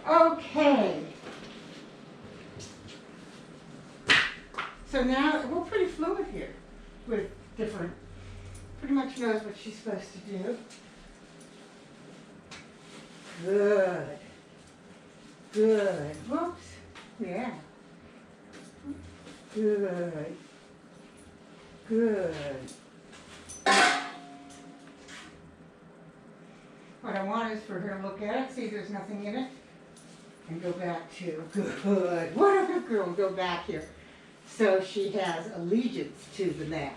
Okay. So now we're pretty fluid here with different, pretty much knows what she's supposed to do. Good. Good. Whoops. Yeah. Good. Good. What I want is for her to look at it, see there's nothing in it, and go back to good. What a good girl. Go back here. So she has allegiance to the mat.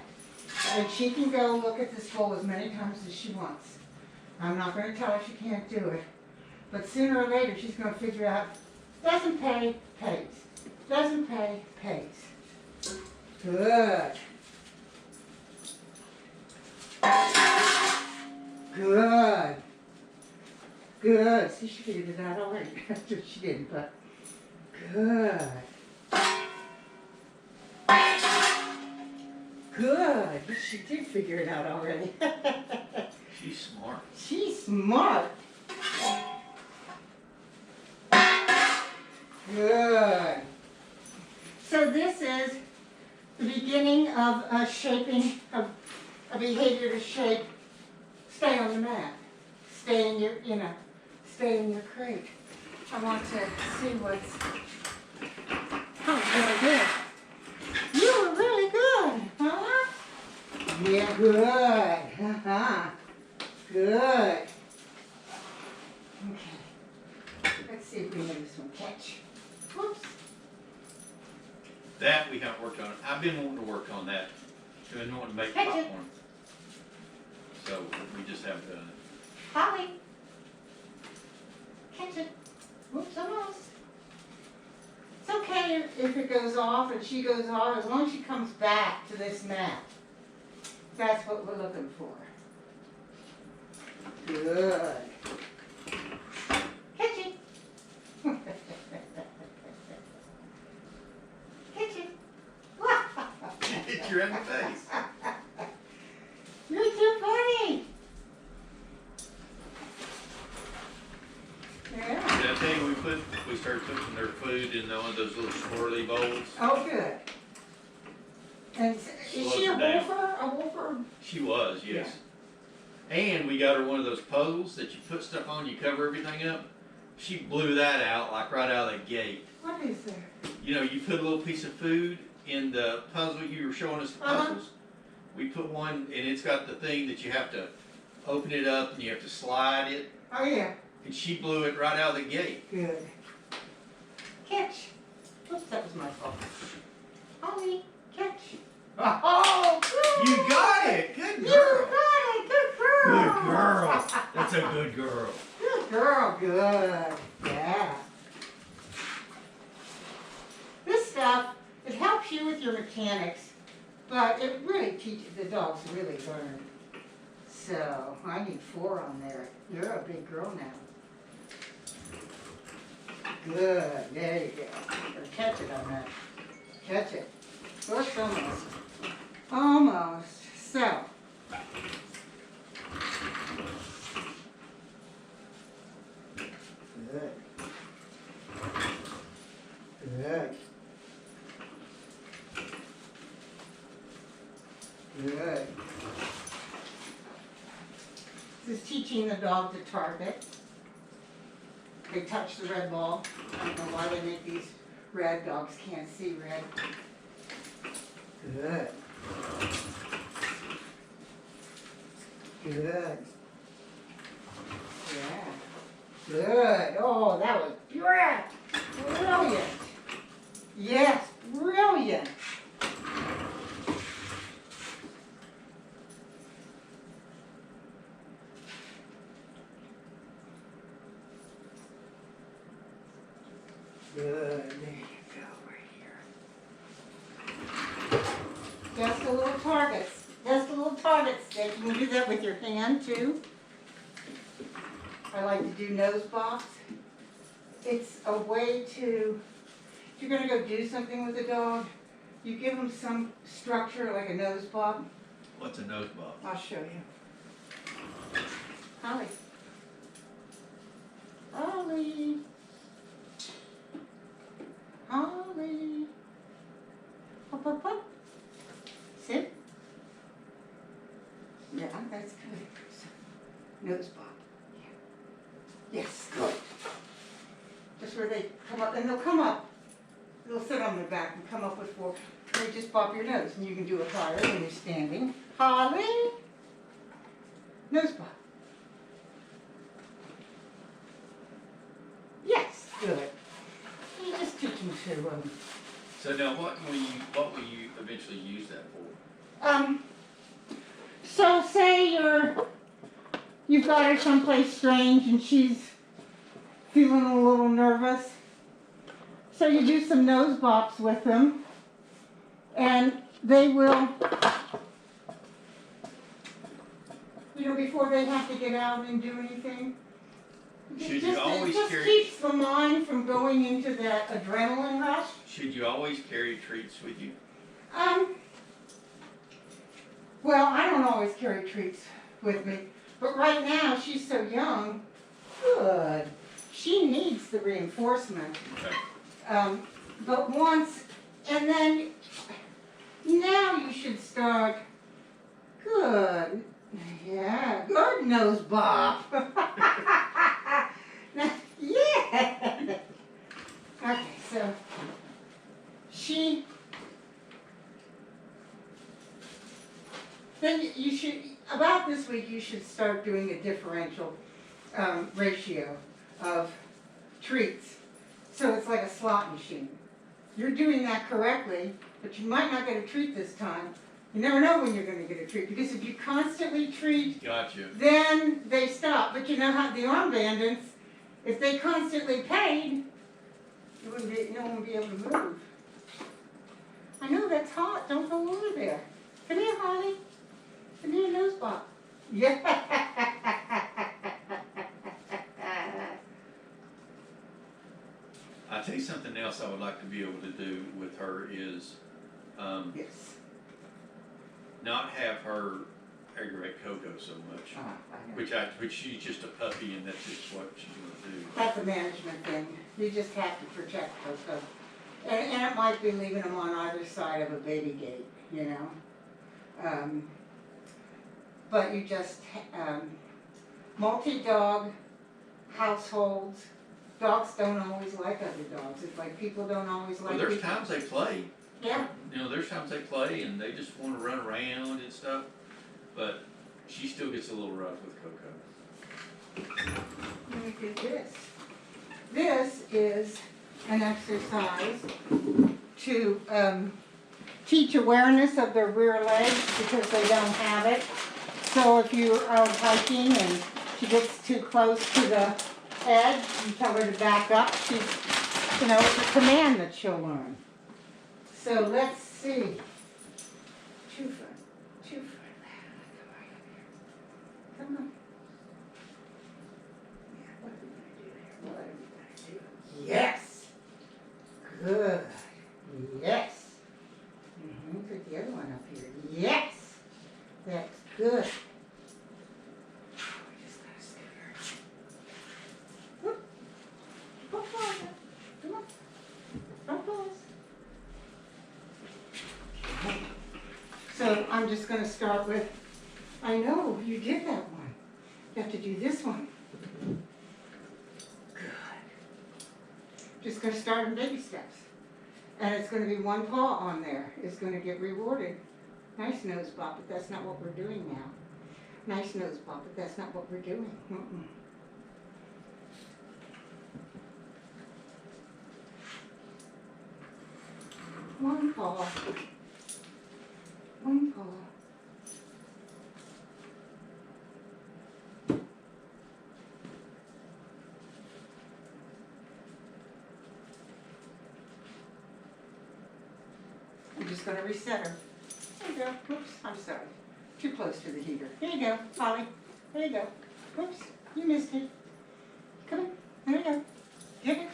And she can go look at this bowl as many times as she wants. I'm not going to tell her she can't do it. But sooner or later she's going to figure out, doesn't pay, pays. Doesn't pay, pays. Good. Good. Good. See, she figured it out already. She didn't, but good. Good. She did figure it out already. She's smart. She's smart. Good. So this is the beginning of a shaping of a behavior to shape. Stay on the mat. Stay in your, stay in your crate. I want to see what's. Oh, really good. You were really good, huh? Yeah, good. Uh-huh. Good. Okay. Let's see if we make this one catch. Whoops. That we haven't worked on. I've been wanting to work on that. I've been wanting to make Catch popcorn. it. So we just haven't done it. Holly. Catch it. Whoops, almost. It's okay if it goes off and she goes off, as long as she comes back to this mat. That's what we're looking for. Good. Catch it. Catch it. Hit you in the face. You're too funny. Yeah. Did I tell you we started putting their food in one of those little swirly bowls? Oh, good. And is she a wolfer? A wolfer? She was, yes. Yeah. And we got her one of those poles that you put stuff on, you cover everything up. She blew that out like right out of the gate. What is there? You know, you put a little piece of food in the puzzle. You were showing us the puzzles. We put one, and it's got the thing that you have to open it up and you have to slide it. Oh, yeah. And she blew it right out of the gate. Good. Catch. Oops, that was my fault. Holly, catch. Oh, good. You got it. Good girl. You got it. Good girl. Good girl. That's a good girl. Good girl. Good. Yeah. This stuff, it helps you with your mechanics, but it really teaches the dogs to really learn. So I need 4 on there. You're a big girl now. Good. There you go. Or catch it on that. Catch it. Just almost. Almost. So. Good. Good. Good. This is teaching the dog to target. They touch the red ball. I don't know why they make these red. Dogs can't see red. Good. Good. Yeah. Good. Oh, that was brilliant. Yes, brilliant. Good. There you go, right here. Just the little targets. Just the little targets. You can do that with your hand too. I like to do nose box. It's a way to, if you're going to go do something with a dog, you give them some structure like a nose box. What's a nose box? I'll show you. Holly. Holly. where they come up, and they'll come up. They'll sit on their back and come up with four. They just pop your nose, and you can do it higher when you're standing. Holly, nose pop. Yes, good. You just teach them to. So now, what will you eventually use that for? So say you've got her someplace strange and she's feeling a little nervous. So you do some nose bops with them, and they will, before they have to get out and do anything. Should you always it just carry? keeps the mind from going into that adrenaline rush. Should you always carry treats with you? Well, I don't always carry treats with me, but right now she's so young. Good. She needs the reinforcement. Okay. But once, and then now you should start. Good. Yeah. Good nose bop. Now, yeah. Okay, so then you should, about this week, you should start doing a differential ratio of treats. So it's like a slot machine. You're doing that correctly, but you might not get a treat this time. You never know when you're going to get a treat, because if you constantly treat, Gotcha. then they stop. But you know how the arm bandits, if they constantly paid, no one would be able to move. I know that's hot. Don't go over there. Come here, Holly. Come here, nose pop. Yeah. I'll tell you something else I would like to be able to do with her is Yes. not have her aggravate Coco so much. I know. Which she's just a puppy and that's just what she's gonna do. That's a management thing. You just have to protect Coco. And it might be leaving them on either side of a baby gate, But you just, multi-dog households, dogs don't always like other dogs. It's like people don't always like Well, there's people. times they play. Yeah. There's times they play and they just want to run around and stuff. But she still gets a little rough with Coco. Let me do this. This is an exercise to teach awareness of their rear legs because they don't have it. So if you are out hiking and she gets too close to the edge, you tell her to back up. She's, it's a command that she'll learn. So let's see. 2 foot, 2 foot. Come on. Yeah, what are we going to do here? What are we going to do? Yes. Good. Yes. Put the other one up here. Yes. That's good. We just got to scoot her. Whoop. Go farther. Come on. Don't pause. Okay. So I'm just going to start with, I know you did that one. You have to do this one. Good. Just going to start in baby steps. And it's going to be one paw on there. It's going to get rewarded. Nice nose pop, but that's not what we're doing now. Nice nose pop, but that's not what we're doing. One paw. One paw. I'm just going to reset her. There you go. Whoops, I'm sorry. Too close to the heater. Here you go, Holly. There you go. Whoops, you missed it. Come on. There you go. Get it.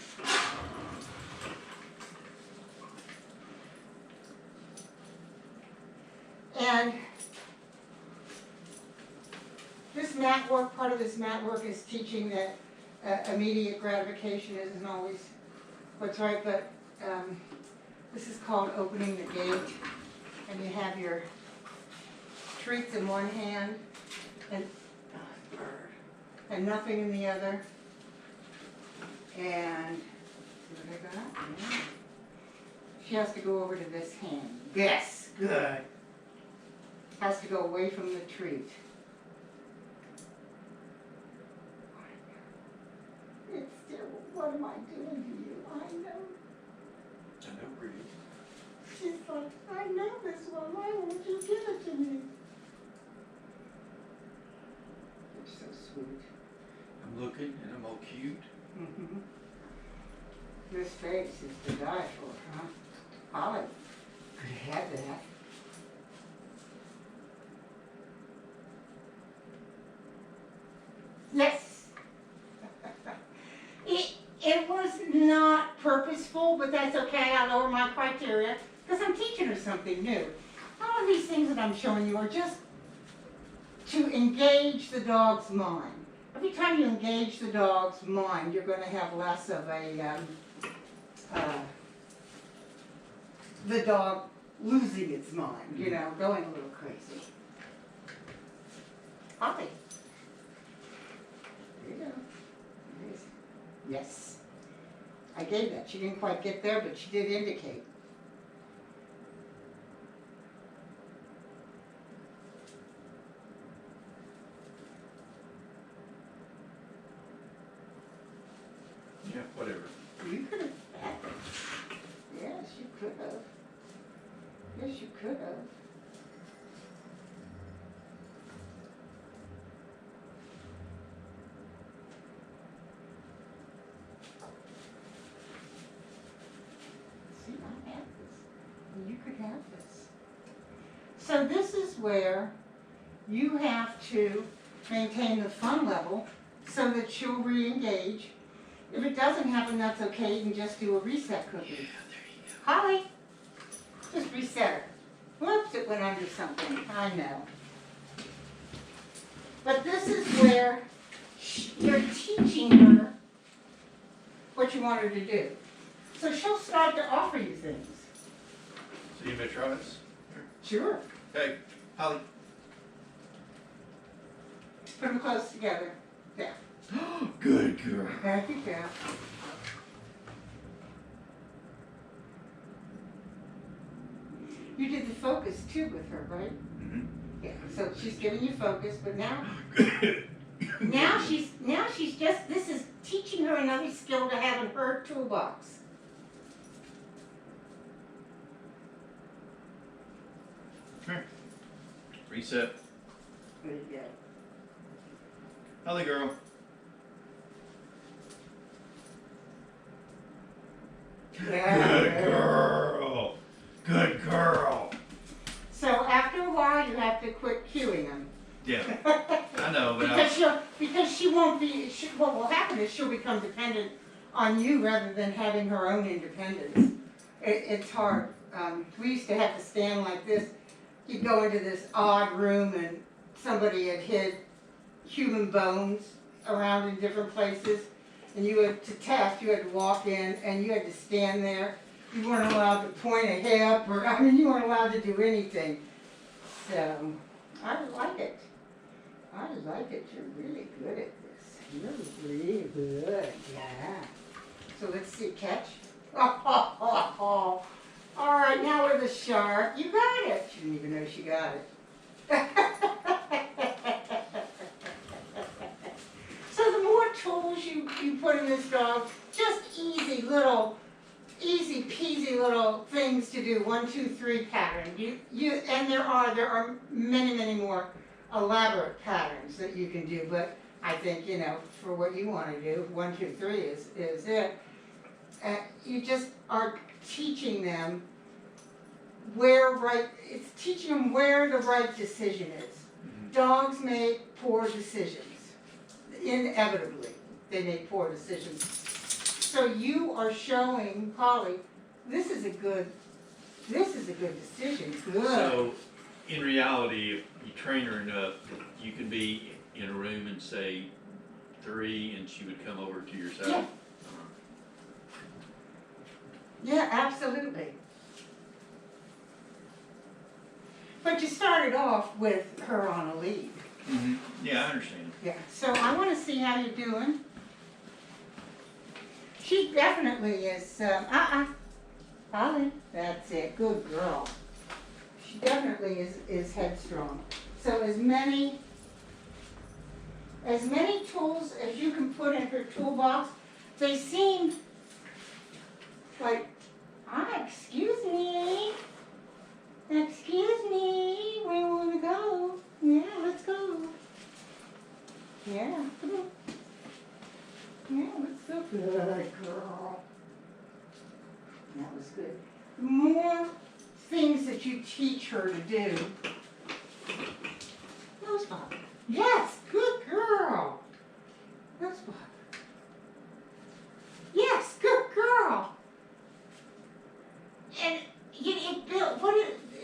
And this mat work, part of this mat work is teaching that immediate gratification isn't always what's right, but this is called opening the gate. And you have your treats in one hand and nothing in the other. And that? Yeah. She has to go over to this hand. Yes, good. Has to go away from the treat. It's still, what am I doing to you? I know. I know, pretty. She's like, I know this one. Why won't you give it to me? You're so sweet. I'm looking and I'm all cute. Mm-hmm. This face is to die for, huh? Holly could have that. Yes. It was not purposeful, but that's okay. I lower my criteria because I'm teaching her something new. All of these things that I'm showing you are just to engage the dog's mind. Every time you engage the dog's mind, you're going to have less of a the dog losing its mind, you know, going a little crazy. Holly. There you go. Yes. I gave that. She didn't quite get there, but she did indicate. Yeah, whatever. You could have had it. Yes, you could have. Yes, you could have. See, I have this. You could have this. So this is where you have to maintain the fun level so that she'll re-engage. If it doesn't happen, that's okay. You can just do a reset cookie. Yeah, there you go. Holly, just reset her. Whoops, it went under something. I know. But this is where you're teaching her what you want her to do. So she'll start to offer you things. So you may try this? Sure. Okay, Holly. Put them close together. There. Good girl. There you go. You did the focus too with her, right? Mm-hmm. Yeah. So she's giving you focus, but now she's just, this is teaching her another skill to have in her toolbox. Here. Reset. There you go. Holly girl. Good girl. Good girl. So after a while, you have to quit cueing them. Yeah, I know, but because she won't be. What will happen is she'll become dependent on you rather than having her own independence. It's hard. We used to have to stand like this. You'd go into this odd room and somebody had hid human bones around in different places, and you had to test. You had to walk in and you had to stand there. You weren't allowed to point a hip, or I mean, you weren't allowed to do anything. So I like it. I like it. You're really good at this. You're really good. Yeah. So let's see. Catch. All right. Now with the shark. You got it. She didn't even know she got it. So the more tools you put in this dog, just easy peasy little things to do. 1, 2, 3 pattern. And there are many more elaborate patterns that you can do. But I think, you know, for what you want to do, 1, 2, 3 is it. You just are teaching them it's teaching them where the right decision is. Mm-hmm. Dogs make poor decisions. Inevitably, they make poor decisions. So you are showing Holly, this is a good decision. Good. So, in reality, if you train her enough, you can be in a room and say 3, and she would come over to your side. Yeah, absolutely. But you started off with her on a lead. Mm-hmm. Yeah, I understand. Yeah. So I want to see how you're doing. She definitely is, Holly, that's it, good girl. She definitely is headstrong. So as many tools as you can put in her toolbox, they seem like, excuse me, where you wanna go? Yeah, let's go. Yeah, come on. Yeah, let's go. Good girl. That was good. More things that you teach her to do. Nose Bob. Yes, good girl. Nose Bob. Yes, good girl. And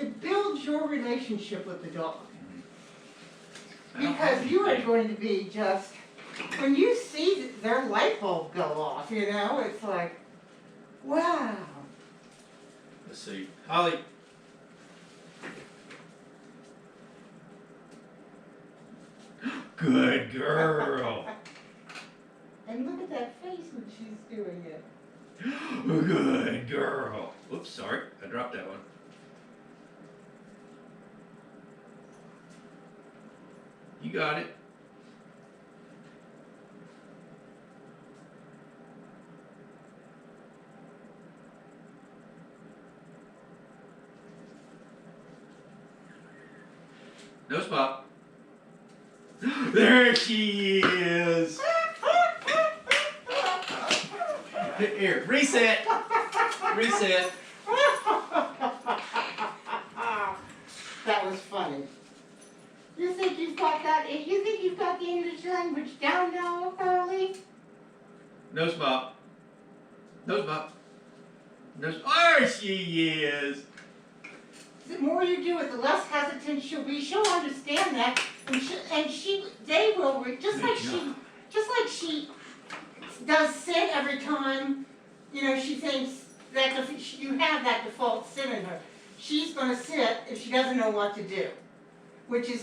it builds your relationship with the dog. Because you are going to be just, when you see their light bulb go off, you know, it's like, wow. Let's see. Holly. Good girl. And look at that face when she's doing it. Good girl. Oops, sorry. I dropped that one. You got it. No spot. There she is. Here, reset. Reset. That was funny. You think you've got that? You think you've got the English language down now, Carly? No spot. No spot. No spot. There she is. The more you do it, the less hesitant she'll be. She'll understand that, they will. Just like she does sit every time. You know, she thinks that you have that default sit in her. She's going to sit if she doesn't know what to do, which is